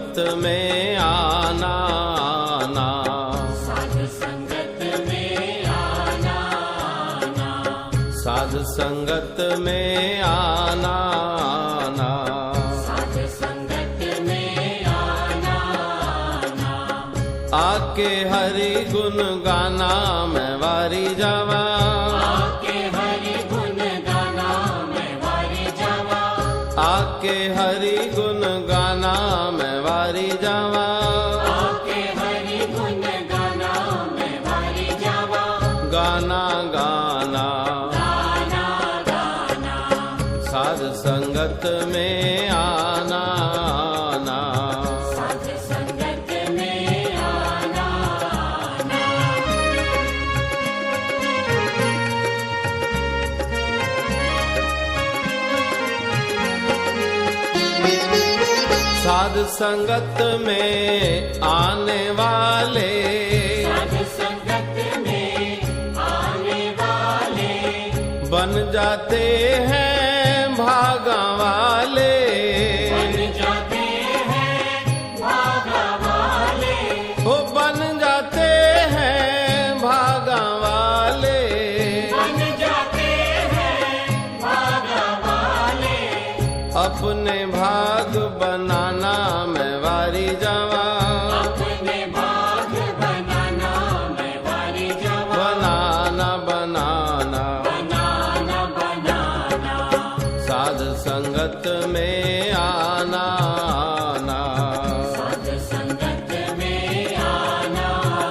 संगत में आना आना, साध संगत में आना आना, साध संगत में आना आना, साध संगत में आना आना। आके हरि गुण गाना मैं वारी जावा, आके हरि गुण गाना मैं वारी जावा, आके हरि गुण गाना मैं वारी जावा, आके हरि गुण गाना मैं वारी जावा। गाना गाना गाना गाना, साध संगत में आना आना, साध संगत में आना आना। साध संगत में आने वाले, साध संगत में आने वाले, बन जाते हैं भागा वाले, बन जाते हैं भागा वाले, हो बन जाते हैं भागा वाले, बन जाते हैं भागा वाले। अपने भाग बनाना मैं वारी जावा, अपने भाग बनाना मैं वारी जावा, बनाना बनाना, बनाना बनाना। साध संगत में आना आना, साध संगत में आना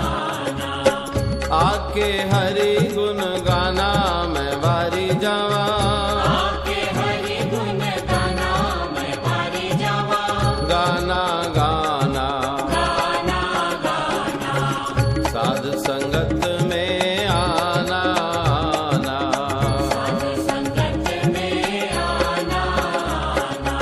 आना, आके हरि गुण गाना मैं वारी जावा, आके हरि गुण गाना मैं वारी जावा। गाना गाना, गाना गाना, साध संगत में आना आना, साध संगत में आना आना।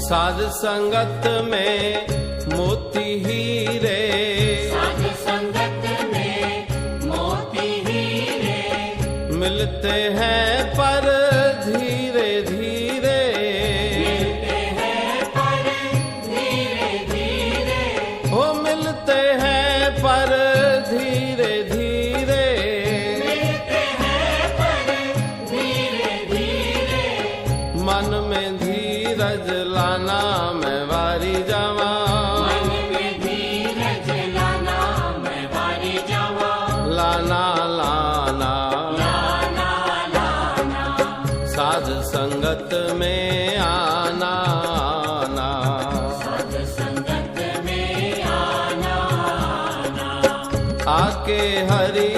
साध संगत में मोती हीरे, साध संगत में मोती हीरे, मिलते हैं पर धीरे धीरे, मिलते हैं पर धीरे धीरे, हो मिलते हैं पर धीरे धीरे, मिलते हैं पर धीरे धीरे। मन में धीरज लाना मैं वारी जावा, मन में धीरज लाना मैं वारी जावा, लाना लाना, लाना लाना। साध संगत में आना आना, साध संगत में आना आना, आके हरि